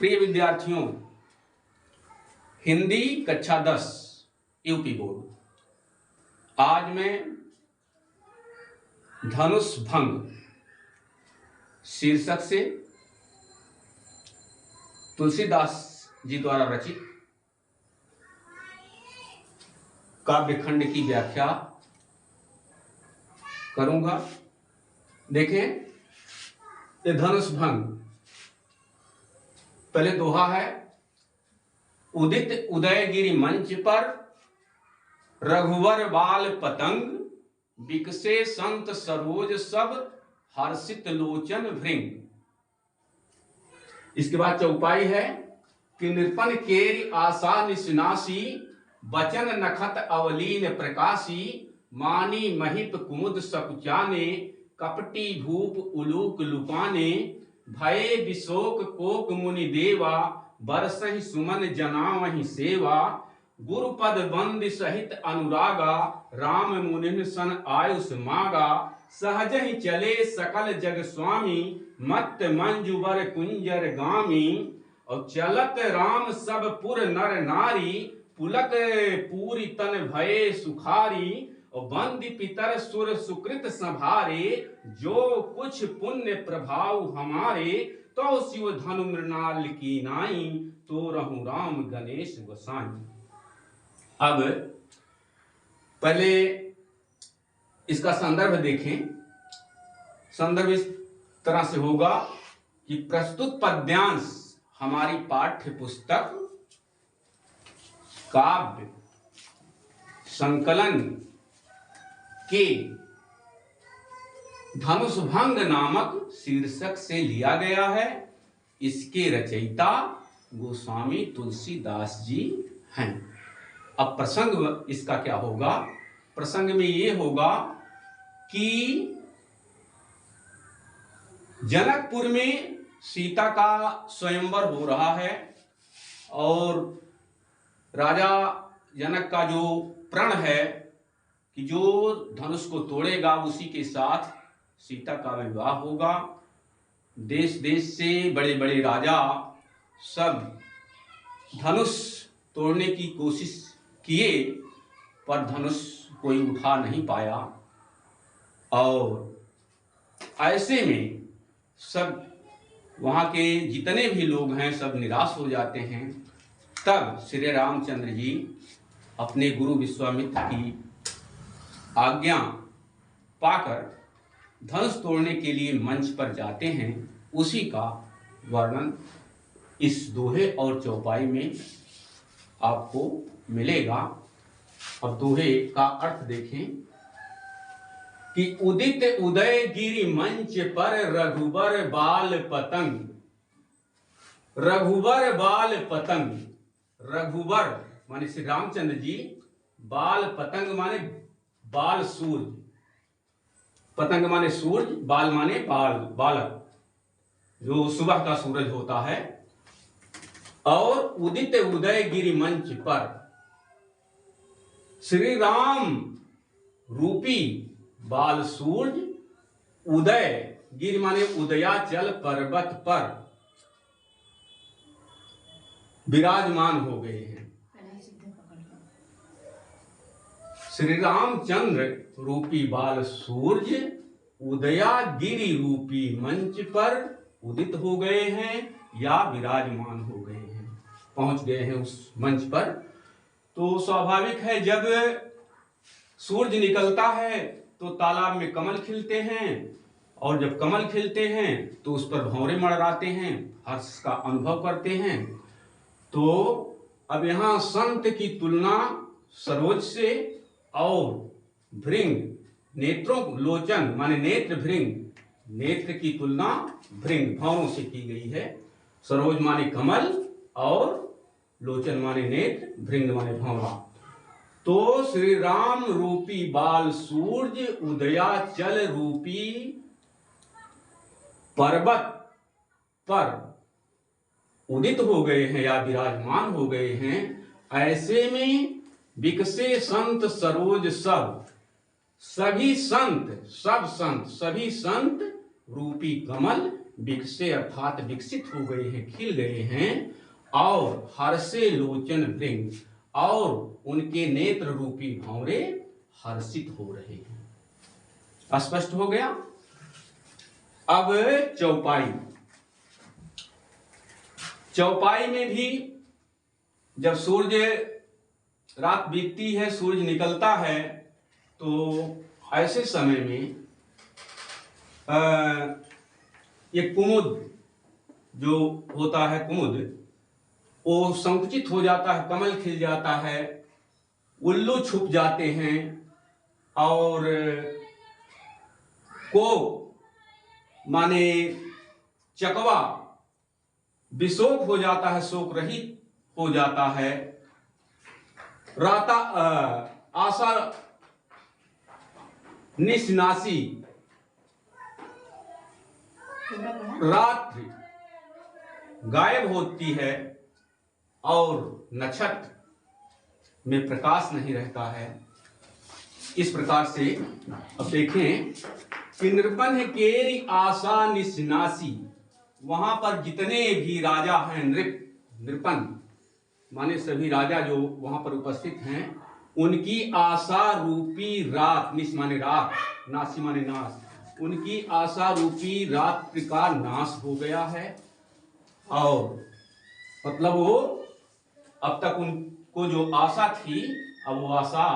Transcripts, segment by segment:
प्रिय विद्यार्थियों, हिंदी कक्षा 10 यूपी बोर्ड। आज मैं धनुष भंग शीर्षक से तुलसीदास जी द्वारा रचित काव्यखंड की व्याख्या करूंगा। देखें, ये धनुष भंग पहले दोहा है। उदित उदयगिरि मंच पर रघुवर बाल पतंग, बिकसे संत सरोज सब हर्षित लोचन भृंग। इसके बाद चौपाई है कि निर्पन केरि आशा निशनासी, बचन नखत अवलीन प्रकाशी, मानी महिप कुमुद सकुचाने, कपटी भूप उलूक लुकाने, भये विशोक कोक मुनि देवा, बरसहि सुमन जनावहि सेवा, गुरुपद बंद सहित अनुरागा, राम मुनि सन आयुष मागा, सहज ही चले सकल जग स्वामी, मत मंजुबर कुंजर गामी, और चलत राम सब पुर नर नारी, पुलक पूरी तन भये सुखारी, और बंदी पितर सुर सुकृत संभारे, जो कुछ पुण्य प्रभाव हमारे, तो शिव धनु मृणाल की नाई, तो रहु राम गणेश गोसाई। अब पहले इसका संदर्भ देखें। संदर्भ इस तरह से होगा कि प्रस्तुत पद्यांश हमारी पाठ्य पुस्तक काव्य संकलन के धनुष भंग नामक शीर्षक से लिया गया है। इसके रचयिता गोस्वामी तुलसीदास जी हैं। अब प्रसंग इसका क्या होगा? प्रसंग में ये होगा कि जनकपुर में सीता का स्वयंवर हो रहा है और राजा जनक का जो प्रण है कि जो धनुष को तोड़ेगा उसी के साथ सीता का विवाह होगा। देश देश से बड़े बड़े राजा सब धनुष तोड़ने की कोशिश किए, पर धनुष कोई उठा नहीं पाया। और ऐसे में सब वहाँ के जितने भी लोग हैं सब निराश हो जाते हैं। तब श्री रामचंद्र जी अपने गुरु विश्वामित्र की आज्ञा पाकर धनुष तोड़ने के लिए मंच पर जाते हैं। उसी का वर्णन इस दोहे और चौपाई में आपको मिलेगा। अब दोहे का अर्थ देखें कि उदित उदय गिरि मंच पर रघुबर बाल पतंग। रघुबर बाल पतंग, रघुबर माने श्री रामचंद्र जी, बाल पतंग माने बाल सूर्य, पतंग माने सूर्य, बाल माने बाल बालक, जो सुबह का सूरज होता है। और उदित उदय गिरि मंच पर श्री राम रूपी बाल सूर्य उदय, गिरि माने उदयाचल पर्वत पर विराजमान हो गए हैं। श्री रामचंद्र रूपी बाल सूर्य उदयागिरि रूपी मंच पर उदित हो गए हैं या विराजमान हो गए हैं, पहुंच गए हैं उस मंच पर। तो स्वाभाविक है, जब सूरज निकलता है तो तालाब में कमल खिलते हैं, और जब कमल खिलते हैं तो उस पर भंवरे मंडराते हैं, हर्ष का अनुभव करते हैं। तो अब यहाँ संत की तुलना सरोज से और भृंग, नेत्रों, लोचन माने नेत्र, भृंग, नेत्र की तुलना भृंग भंवरों से की गई है। सरोज माने कमल और लोचन माने नेत्र, भृंग माने भंवरा। तो श्री राम रूपी बाल सूर्य उदयाचल रूपी पर्वत पर उदित हो गए हैं या विराजमान हो गए हैं। ऐसे में बिकसे संत सरोज सब, सभी संत, सब संत, सभी संत रूपी कमल विकसे अर्थात विकसित हो गए हैं, खिल गए हैं। और हर्षे लोचन भृंग, और उनके नेत्र रूपी भंवरे हर्षित हो रहे हैं। स्पष्ट हो गया। अब चौपाई। चौपाई में भी जब सूर्य, रात बीतती है, सूर्य निकलता है, तो ऐसे समय में ये कुमुद जो होता है, कुमुद वो संकुचित हो जाता है, कमल खिल जाता है, उल्लू छुप जाते हैं, और को माने चकवा विशोक हो जाता है, शोक रहित हो जाता है। राता आशा निशनासी, रात्रि गायब होती है और नक्षत्र में प्रकाश नहीं रहता है। इस प्रकार से अब देखें कि नृपन केरी आशा निशनासी, वहां पर जितने भी राजा हैं, नृपन माने सभी राजा जो वहां पर उपस्थित हैं, उनकी आशा रूपी रात, निश माने रात, नासी माने नाश, उनकी आशा रूपी रात्रि का नाश हो गया है। और मतलब वो अब तक उनको जो आशा थी, अब वो आशा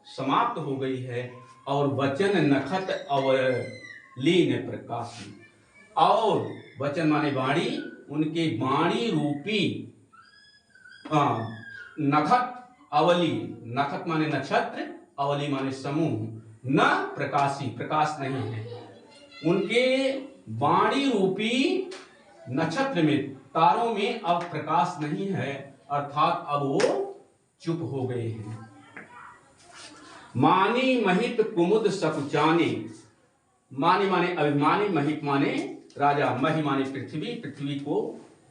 समाप्त हो गई है। और वचन नखत अवलीन प्रकाशी, और वचन माने वाणी, उनके वाणी रूपी नखत अवली, नखत माने नक्षत्र, अवली माने समूह, न प्रकाशी, प्रकाश नहीं है। उनके वाणी रूपी नक्षत्र में, तारों में अब प्रकाश नहीं है, अर्थात अब वो चुप हो गए हैं। मानी महित कुमुद सकुचाने, मानी माने अभिमानी, महित माने राजा, मही माने पृथ्वी, पृथ्वी को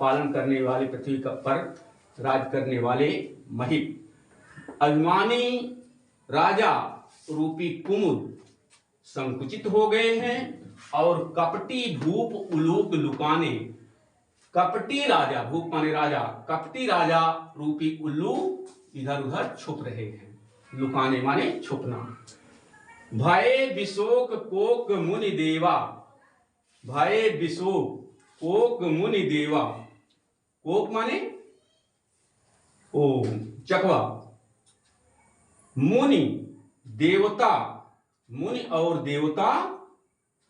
पालन करने वाले, पृथ्वी का पर राज करने वाले महित। अभिमानी राजा रूपी कुमुद संकुचित हो गए हैं, और कपटी भूप उलूक लुकाने, कपटी राजा, भूप माने राजा, कपटी राजा रूपी उल्लू इधर उधर छुप रहे हैं। लुकाने माने छुपना। भय विशोक कोक मुनि देवा, भय विशोक कोक मुनि देवा, कोक माने ओ चकवा, मुनि देवता, मुनि और देवता,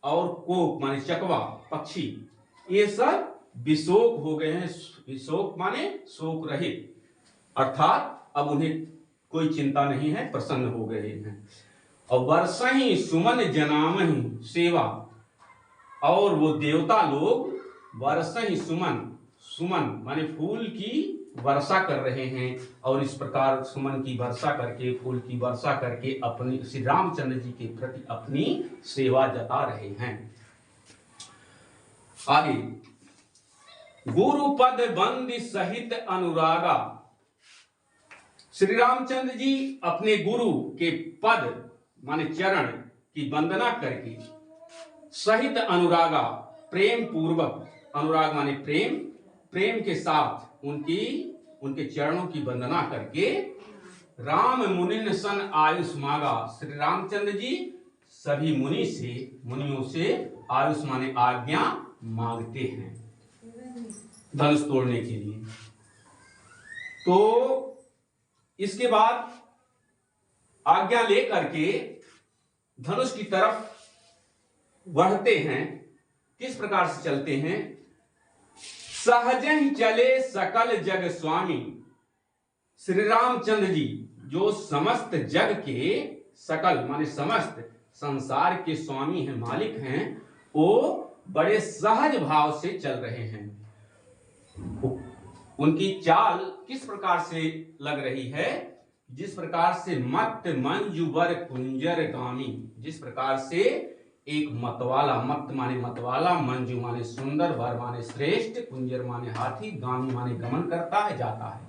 और कोक माने चकवा पक्षी, ये सब विशोक हो गए हैं। विशोक माने शोक रहित, अर्थात अब उन्हें कोई चिंता नहीं है, प्रसन्न हो गए हैं। और वर्षहि सुमन जनामहि सेवा, और वो देवता लोग वर्षहि सुमन, सुमन माने फूल की वर्षा कर रहे हैं, और इस प्रकार सुमन की वर्षा करके, फूल की वर्षा करके अपनी श्री रामचंद्र जी के प्रति अपनी सेवा जता रहे हैं। आगे, गुरु पद बंदी सहित अनुरागा, श्री रामचंद्र जी अपने गुरु के पद माने चरण की वंदना करके, सहित अनुरागा प्रेम पूर्वक, अनुराग माने प्रेम, प्रेम के साथ उनके चरणों की वंदना करके, राम मुनिन सन आयुष मांगा, श्री रामचंद्र जी सभी मुनियों से आयुष माने आज्ञा मांगते हैं धनुष तोड़ने के लिए। तो इसके बाद आज्ञा लेकर के धनुष की तरफ बढ़ते हैं। किस प्रकार से चलते हैं? सहज ही चले सकल जग स्वामी, श्री रामचंद्र जी जो समस्त जग के, सकल माने समस्त संसार के स्वामी हैं, मालिक हैं, वो बड़े सहज भाव से चल रहे हैं। उनकी चाल किस प्रकार से लग रही है? जिस प्रकार से मत मंजुबर कुंजर गामी, जिस प्रकार से एक मतवाला, मत माने मतवाला, मंजू माने सुंदर, वर माने श्रेष्ठ, कुंजर माने हाथी, गामी माने गमन करता है, जाता है।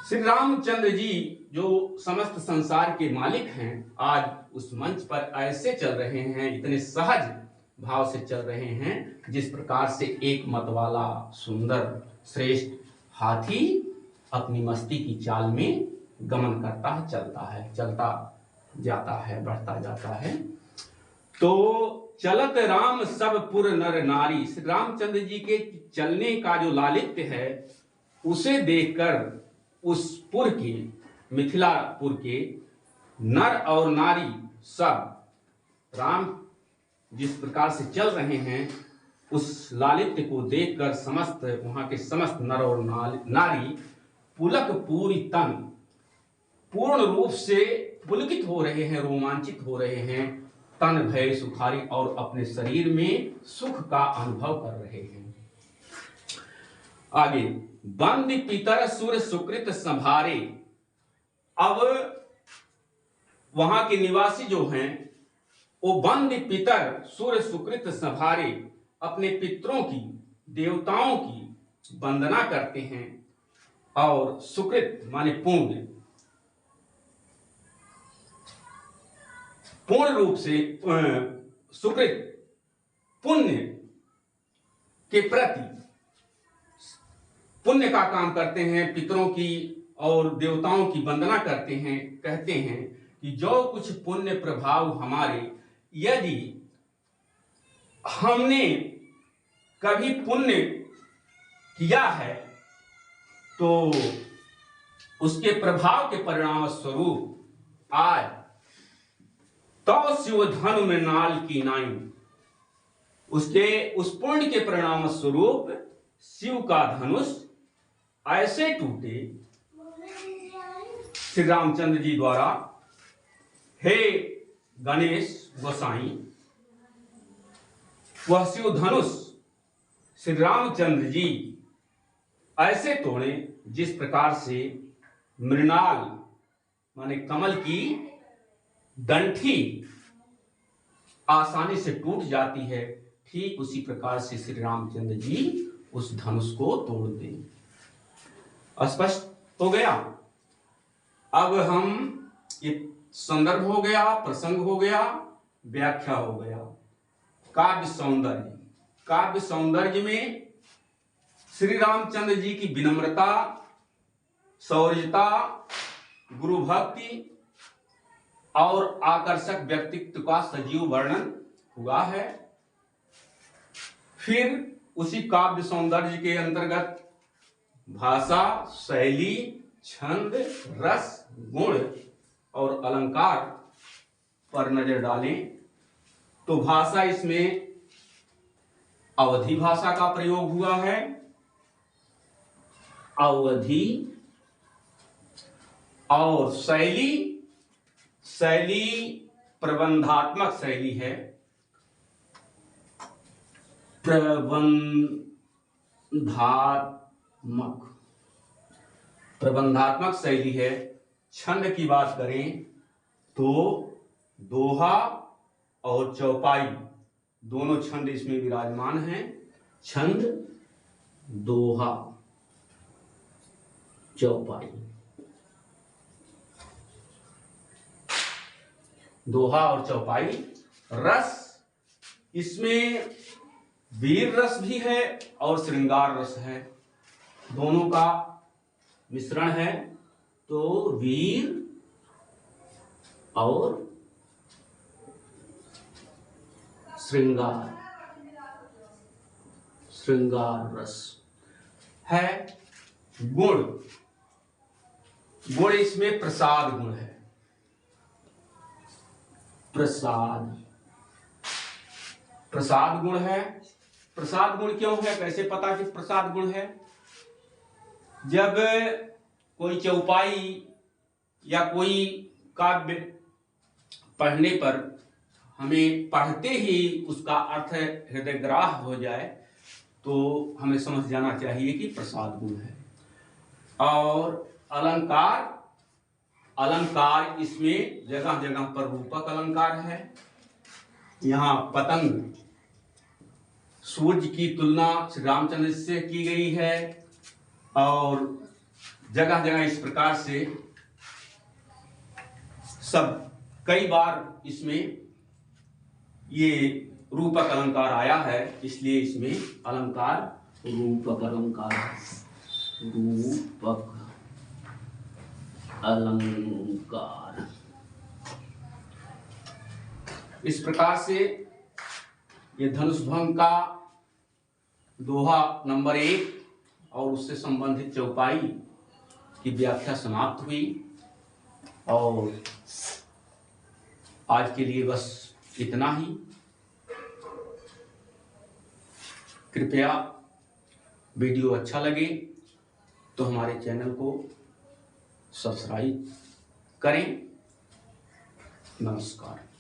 श्री रामचंद्र जी जो समस्त संसार के मालिक हैं, आज उस मंच पर ऐसे चल रहे हैं, इतने सहज भाव से चल रहे हैं। जिस प्रकार से एक मत वाला सुंदर श्रेष्ठ हाथी अपनी मस्ती की चाल में गमन करता है, चलता जाता है, बढ़ता जाता है। तो चलत राम सब पुर नर नारी, श्री रामचंद्र जी के चलने का जो लालित्य है उसे देखकर उस पुर के, मिथिलापुर के नर और नारी सब राम जिस प्रकार से चल रहे हैं उस लालित्य को देखकर समस्त वहां के समस्त नर और नारी पुलक पूरी तन पूर्ण रूप से पुलकित हो रहे हैं, रोमांचित हो रहे हैं, तन भय सुखारी और अपने शरीर में सुख का अनुभव कर रहे हैं। आगे, बंद पितर सुर सुकृत संभारे। अब वहां के निवासी जो हैं वो बंद पितर सुर सुकृत संभारे, अपने पितरों की, देवताओं की वंदना करते हैं और सुकृत माने पूर्ण रूप से सुकृत पुण्य के प्रति पुण्य का काम करते हैं, पितरों की और देवताओं की वंदना करते हैं। कहते हैं कि जो कुछ पुण्य प्रभाव हमारे, यदि हमने कभी पुण्य किया है तो उसके प्रभाव के परिणाम स्वरूप आज तो शिव धनु में नाल की नाई, उसके उस पुण्य के परिणाम स्वरूप शिव का धनुष ऐसे टूटे श्री रामचंद्र जी द्वारा। हे गणेश गोसाई, वह शिव धनुष श्री रामचंद्र जी ऐसे तोड़े जिस प्रकार से मृणाल माने कमल की डंठी आसानी से टूट जाती है, ठीक उसी प्रकार से श्री रामचंद्र जी उस धनुष को तोड़ दें। स्पष्ट हो गया। अब हम ये संदर्भ हो गया, प्रसंग हो गया, व्याख्या हो गया। काव्य सौंदर्य, काव्य सौंदर्य में श्री रामचंद्र जी की विनम्रता, शौर्यता, गुरु भक्ति और आकर्षक व्यक्तित्व का सजीव वर्णन हुआ है। फिर उसी काव्य सौंदर्य के अंतर्गत भाषा, शैली, छंद, रस, गुण और अलंकार पर नजर डालें तो भाषा, इसमें अवधी भाषा का प्रयोग हुआ है। अवधी और शैली, शैली प्रबंधात्मक शैली है, प्रबंधात्मक शैली है। छंद की बात करें तो दोहा और चौपाई दोनों छंद इसमें विराजमान हैं। छंद, दोहा, चौपाई। दोहा और चौपाई। रस, इसमें वीर रस भी है और श्रृंगार रस है, दोनों का मिश्रण है। तो वीर और श्रृंगार, श्रृंगार रस है। गुण, गुण इसमें प्रसाद गुण है। प्रसाद, प्रसाद गुण है। प्रसाद गुण क्यों है, कैसे पता कि प्रसाद गुण है? जब कोई चौपाई या कोई काव्य पढ़ने पर हमें पढ़ते ही उसका अर्थ हृदयग्राह्य हो जाए तो हमें समझ जाना चाहिए कि प्रसाद गुण है। और अलंकार, अलंकार इसमें जगह जगह पर रूपक अलंकार है। यहाँ पतंग, सूर्य की तुलना श्री रामचंद्र से की गई है और जगह जगह इस प्रकार से सब कई बार इसमें ये रूपक अलंकार आया है, इसलिए इसमें अलंकार रूपक अलंकार, रूपक अलंकार। इस प्रकार से ये धनुष भंग का दोहा नंबर 1 और उससे संबंधित चौपाई की व्याख्या समाप्त हुई। और आज के लिए बस इतना ही। कृपया वीडियो अच्छा लगे तो हमारे चैनल को सब्सक्राइब करें। नमस्कार।